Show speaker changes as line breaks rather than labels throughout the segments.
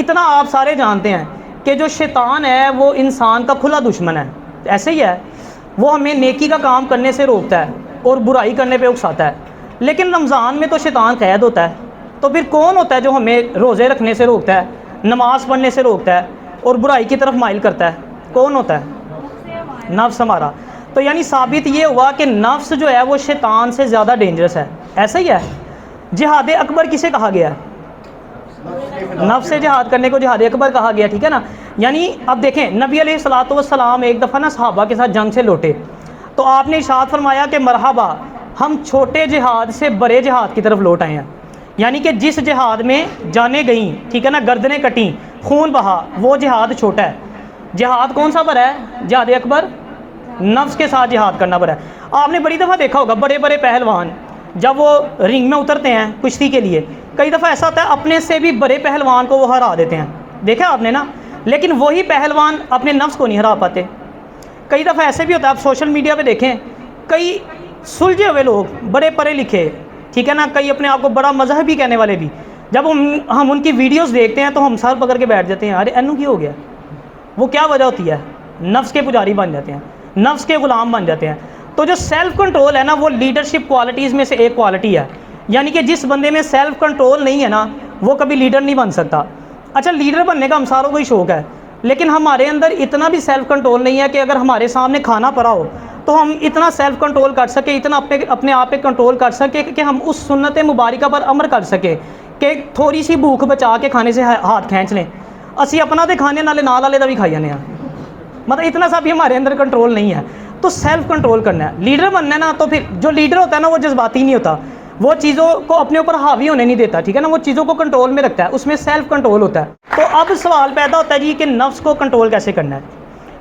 اتنا آپ سارے جانتے ہیں کہ جو شیطان ہے وہ انسان کا کھلا دشمن ہے، ایسے ہی ہے، وہ ہمیں نیکی کا کام کرنے سے روکتا ہے اور برائی کرنے پہ اکساتا ہے۔ لیکن رمضان میں تو شیطان قید ہوتا ہے، تو پھر کون ہوتا ہے جو ہمیں روزے رکھنے سے روکتا ہے، نماز پڑھنے سے روکتا ہے اور برائی کی طرف مائل کرتا ہے؟ کون ہوتا ہے؟ نفس ہمارا۔ تو یعنی ثابت یہ ہوا کہ نفس جو ہے وہ شیطان سے زیادہ ڈینجرس ہے، ایسا ہی ہے۔ جہاد اکبر کسے کہا گیا ہے؟ نفس سے جہاد کرنے کو جہاد اکبر کہا گیا، ٹھیک ہے نا۔ یعنی اب دیکھیں نبی علیہ الصلوۃ والسلام ایک دفعہ نا صحابہ کے ساتھ جنگ سے لوٹے، تو آپ نے ارشاد فرمایا کہ مرحبا، ہم چھوٹے جہاد سے بڑے جہاد کی طرف لوٹ آئے ہیں۔ یعنی کہ جس جہاد میں جانیں گئیں، ٹھیک ہے نا، گردنیں کٹیں، خون بہا، وہ جہاد چھوٹا ہے۔ جہاد کون سا بڑا ہے؟ جہاد اکبر، نفس کے ساتھ جہاد کرنا بڑا ہے۔ آپ نے بڑی دفعہ دیکھا ہوگا بڑے بڑے پہلوان جب وہ رنگ میں اترتے ہیں کشتی کے لیے، کئی دفعہ ایسا ہوتا ہے اپنے سے بھی بڑے پہلوان کو وہ ہرا دیتے ہیں، دیکھا آپ نے نا، لیکن وہی پہلوان اپنے نفس کو نہیں ہرا پاتے۔ کئی دفعہ ایسے بھی ہوتا ہے، آپ سوشل میڈیا پہ دیکھیں، کئی سلجھے ہوئے لوگ، بڑے پڑھے لکھے، ٹھیک ہے نا، کئی اپنے آپ کو بڑا مذہبی کہنے والے بھی، جب ہم ان کی ویڈیوز دیکھتے ہیں تو ہم سر پکڑ کے بیٹھ جاتے ہیں، ارے اینو کی ہو گیا؟ وہ کیا وجہ ہوتی ہے؟ نفس کے پجاری بن جاتے ہیں، نفس کے غلام بن جاتے ہیں۔ تو جو سیلف کنٹرول ہے نا، وہ لیڈرشپ کوالٹیز میں سے ایک کوالٹی ہے۔ یعنی کہ جس بندے میں سیلف کنٹرول نہیں ہے نا، وہ کبھی لیڈر نہیں بن سکتا۔ اچھا، لیڈر بننے کا ہم ساروں کو ہی شوق ہے، لیکن ہمارے اندر اتنا بھی سیلف کنٹرول نہیں ہے کہ اگر ہمارے سامنے کھانا پڑا ہو تو ہم اتنا سیلف کنٹرول کر سکیں، اتنا اپنے آپ پہ کنٹرول کر سکیں کہ ہم اس سنت مبارکہ پر عمل کر سکیں کہ تھوڑی سی بھوک بچا کے کھانے سے ہاتھ کھینچ لیں، اسی اپنا تو کھانے نالے نال والے دا بھی کھائی جانے ہیں، مطلب اتنا سا بھی ہمارے اندر کنٹرول نہیں ہے۔ تو سیلف کنٹرول کرنا ہے، لیڈر بننا ہے نا، تو پھر جو لیڈر ہوتا ہے نا وہ جذباتی نہیں ہوتا، وہ چیزوں کو اپنے اوپر حاوی ہونے نہیں دیتا، ٹھیک ہے نا، وہ چیزوں کو کنٹرول میں رکھتا ہے، اس میں سیلف کنٹرول ہوتا ہے۔ تو اب سوال پیدا ہوتا ہے جی کہ نفس کو کنٹرول کیسے کرنا ہے؟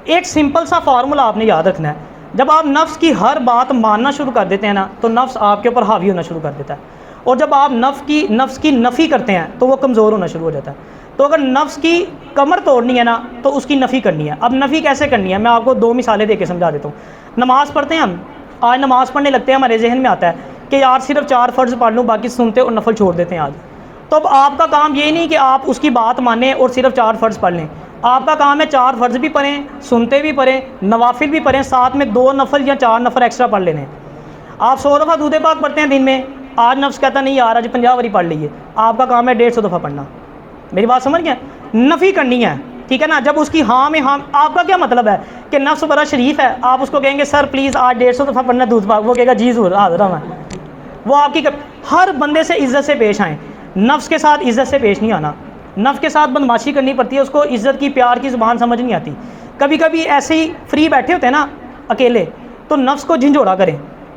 ایک سمپل سا فارمولا آپ نے یاد رکھنا ہے، جب آپ نفس کی ہر بات ماننا شروع کر دیتے ہیں نا تو نفس آپ کے اوپر حاوی ہونا شروع کر دیتا ہے، اور جب آپ نفس کی نفی کرتے ہیں تو وہ کمزور ہونا شروع ہو جاتا ہے۔ تو اگر نفس کی کمر توڑنی ہے نا تو اس کی نفی کرنی ہے۔ اب نفی کیسے کرنی ہے؟ میں آپ کو 2 مثالیں دے کے سمجھا دیتا ہوں۔ نماز پڑھتے ہیں ہم، آج نماز پڑھنے لگتے ہیں، ہمارے ذہن میں آتا ہے کہ یار صرف 4 فرض پڑھ لوں، باقی سنتے اور نفل چھوڑ دیتے ہیں آج۔ تو اب آپ کا کام یہ نہیں کہ آپ اس کی بات مانیں اور صرف 4 فرض پڑھ لیں، آپ کا کام ہے 4 فرض بھی پڑھیں، سنتے بھی پڑھیں، نوافل بھی پڑھیں، ساتھ میں 2 نفل یا 4 نفل ایکسٹرا پڑھ لینے۔ آپ 100 دفعہ درود پاک پڑھتے ہیں دن میں، آج نفس کہتا نہیں یار آج 50 باری پڑھ لیے، آپ کا کام ہے 150 دفعہ پڑھنا۔ میری بات سمجھ گئے؟ نفی کرنی ہے، ٹھیک ہے نا۔ جب اس کی ہاں میں ہاں، آپ کا کیا مطلب ہے کہ نفس بڑا شریف ہے، آپ اس کو کہیں گے سر پلیز آج 150 دفعہ پڑھنا درود پاک، وہ کہے گا جی ضرور حاضر ہوں میں۔ وہ آپ کی ہر بندے سے عزت سے پیش آئیں، نفس کے ساتھ عزت سے پیش نہیں آنا، نفس کے ساتھ بدماشی کرنی پڑتی ہے، اس کو عزت کی پیار کی زبان سمجھ نہیں آتی۔ کبھی کبھی ایسے ہی فری بیٹھے ہوتے ہیں نا اکیلے، تو نفس کو جھنجھوڑا کریں،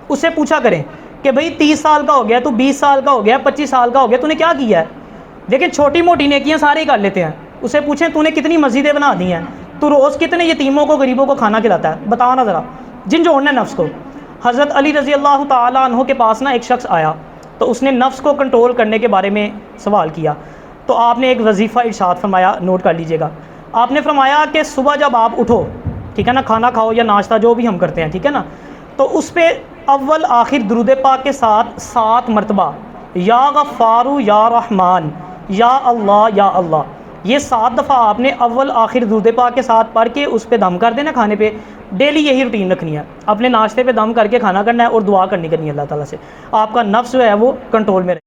اس سے پوچھا کریں کہ بھئی 30 سال کا ہو گیا، تو 20 سال کا ہو گیا، 25 سال کا ہو گیا، تو نے کیا کیا ہے؟ دیکھیں چھوٹی موٹی نیکیاں سارے ہی کر لیتے ہیں، اسے پوچھیں تو نے کتنی مسجدیں بنا دی ہیں، تو روز کتنے یتیموں کو غریبوں کو کھانا کھلاتا ہے، بتا نا ذرا۔ جھنجھوڑنا ہے نفس کو۔ حضرت علی رضی اللہ تعالیٰ عنہ کے پاس نا ایک شخص آیا، تو اس نے نفس کو کنٹرول کرنے کے بارے میں سوال کیا، تو آپ نے ایک وظیفہ ارشاد فرمایا، نوٹ کر لیجئے گا۔ آپ نے فرمایا کہ صبح جب آپ اٹھو، ٹھیک ہے نا، کھانا کھاؤ یا ناشتہ جو بھی ہم کرتے ہیں، ٹھیک ہے نا، تو اس پہ اول آخر درود پاک کے ساتھ 7 مرتبہ یا غفارو یا رحمان یا اللہ، یہ 7 دفعہ آپ نے اول آخر درود پاک کے ساتھ پڑھ کے اس پہ دم کر دینا کھانے پہ۔ ڈیلی یہی روٹین رکھنی ہے، اپنے ناشتے پہ دم کر کے کھانا کرنا ہے اور دعا کرنی ہے اللہ تعالیٰ سے، آپ کا نفس جو ہے وہ کنٹرول میں رہے۔